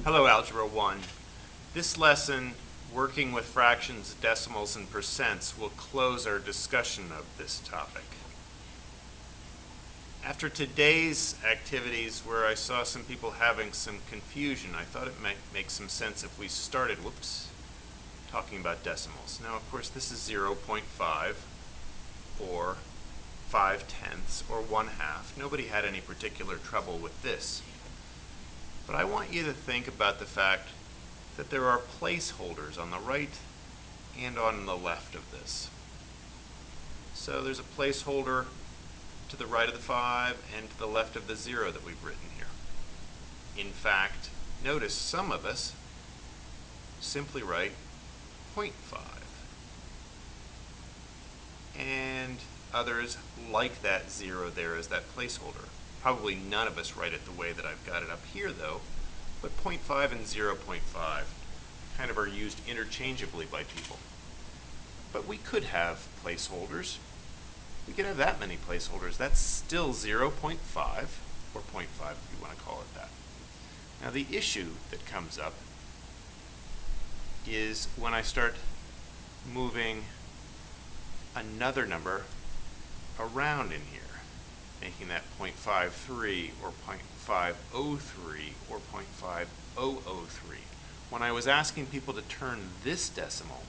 Hello, Algebra 1. This lesson, working with fractions, decimals, and percents, will close our discussion of this topic. After today's activities where I saw some people having some confusion, I thought it might make some sense if we started, talking about decimals. Now, of course, this is 0.5 or 5/10 or 1/2. Nobody had any particular trouble with this. But I want you to think about the fact that there are placeholders on the right and on the left of this. So there's a placeholder to the right of the 5 and to the left of the 0 that we've written here. In fact, notice some of us simply write 0.5. And others like that 0 there as that placeholder. Probably none of us write it the way that I've got it up here, though, but 0.5 and 0.5 kind of are used interchangeably by people. But we could have placeholders. We could have that many placeholders. That's still 0.5, or 0.5 if you want to call it that. Now, the issue that comes up is when I start moving another number around in here, making that 0.53 or 0.503 or 0.5003. When I was asking people to turn this decimal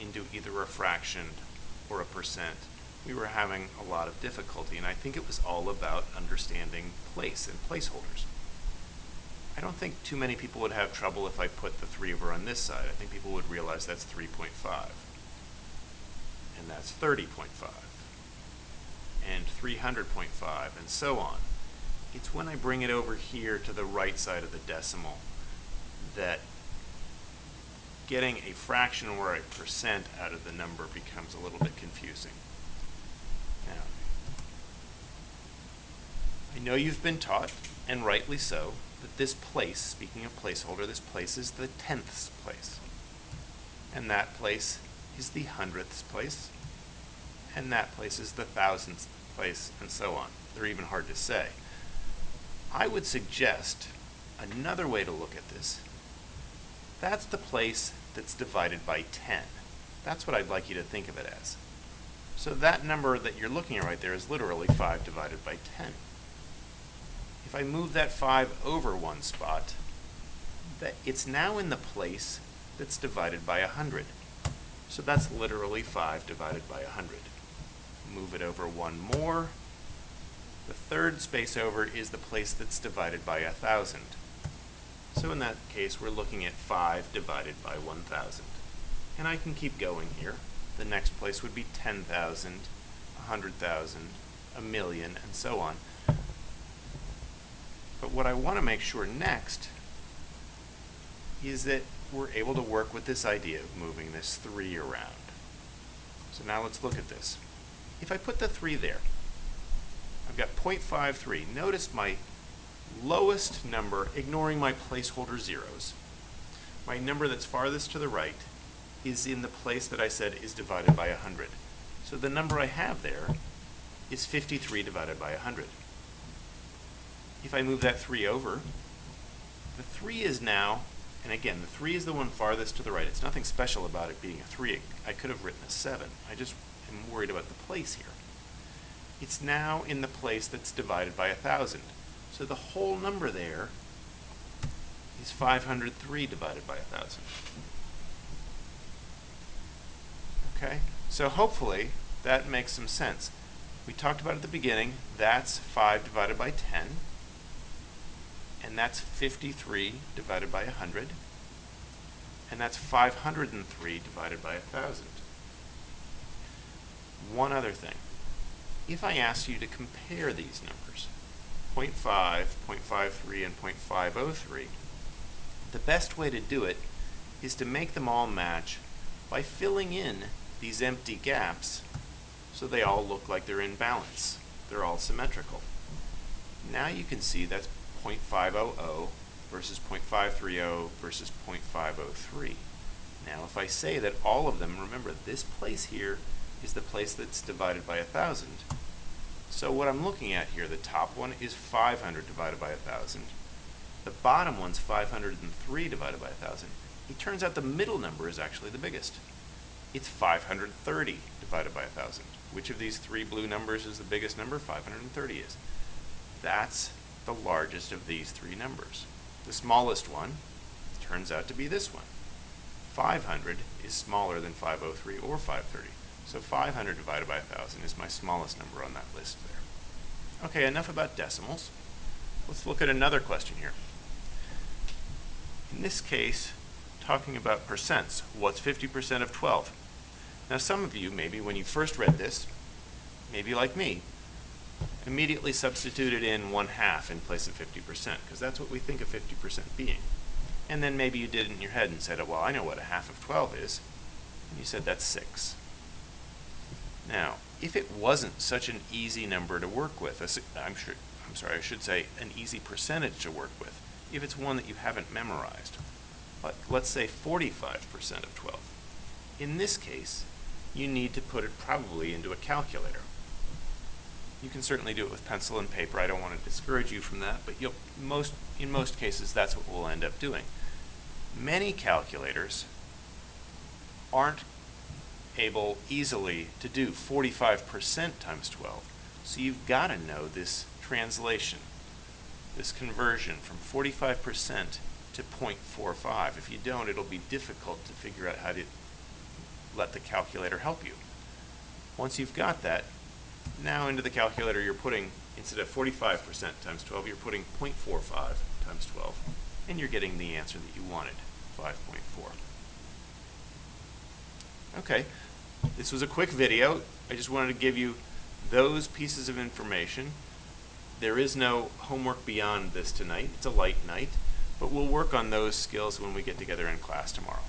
into either a fraction or a percent, we were having a lot of difficulty, and I think it was all about understanding place and placeholders. I don't think too many people would have trouble if I put the 3 over on this side. I think people would realize that's 3.5, and that's 30.5. and 300.5, and so on. It's when I bring it over here to the right side of the decimal that getting a fraction or a percent out of the number becomes a little bit confusing. Now, I know you've been taught, and rightly so, that this place, speaking of placeholder, this place is the tenths place. And that place is the hundredths place. And that place is the thousandths place, and so on. They're even hard to say. I would suggest another way to look at this. That's the place that's divided by 10. That's what I'd like you to think of it as. So that number that you're looking at right there is literally 5 divided by 10. If I move that 5 over one spot, it's now in the place that's divided by 100. So that's literally 5 divided by 100. Move it over one more. The third space over is the place that's divided by 1,000. So in that case, we're looking at 5 divided by 1,000. And I can keep going here. The next place would be 10,000, 100,000, a million, and so on. But what I want to make sure next is that we're able to work with this idea of moving this 3 around. So now let's look at this. If I put the 3 there, I've got 0.53. Notice my lowest number, ignoring my placeholder zeros, my number that's farthest to the right is in the place that I said is divided by 100. So the number I have there is 53 divided by 100. If I move that 3 over, the 3 is now, and again, the 3 is the one farthest to the right. It's nothing special about it being a 3. I could have written a 7. I just am worried about the place here. It's now in the place that's divided by 1,000. So the whole number there is 503 divided by 1,000. Okay? So hopefully that makes some sense. We talked about at the beginning, that's 5 divided by 10. And that's 53 divided by 100. And that's 503 divided by 1,000. One other thing. If I asked you to compare these numbers, 0.5, 0.53, and 0.503, the best way to do it is to make them all match by filling in these empty gaps so they all look like they're in balance. They're all symmetrical. Now you can see that's 0.500 versus 0.530 versus 0.503. Now if I say that all of them, remember this place here is the place that's divided by 1,000. So what I'm looking at here, the top one is 500 divided by 1,000. the bottom one's 503 divided by 1,000, it turns out the middle number is actually the biggest. It's 530 divided by 1,000. Which of these three blue numbers is the biggest number? 530 is. That's the largest of these three numbers. The smallest one turns out to be this one. 500 is smaller than 503 or 530. So 500 divided by 1,000 is my smallest number on that list there. Okay, enough about decimals. Let's look at another question here. In this case, talking about percents, what's 50% of 12? Now some of you, maybe when you first read this, maybe like me, immediately substituted in 1/2 in place of 50%, because that's what we think of 50% being. And then maybe you did it in your head and said, oh, well, I know what 1/2 of 12 is. And you said that's 6. Now, if it wasn't such an easy number to work with, I should say an easy percentage to work with, if it's one that you haven't memorized, but let's say 45% of 12. In this case, you need to put it probably into a calculator. You can certainly do it with pencil and paper. I don't want to discourage you from that, but in most cases, that's what we'll end up doing. Many calculators aren't able easily to do 45% times 12. So you've got to know this translation, this conversion from 45% to 0.45. If you don't, it'll be difficult to figure out how to let the calculator help you. Once you've got that, now into the calculator you're putting, instead of 45% times 12, you're putting 0.45 times 12, and you're getting the answer that you wanted, 5.4. Okay, this was a quick video. I just wanted to give you those pieces of information. There is no homework beyond this tonight. It's a light night, but we'll work on those skills when we get together in class tomorrow.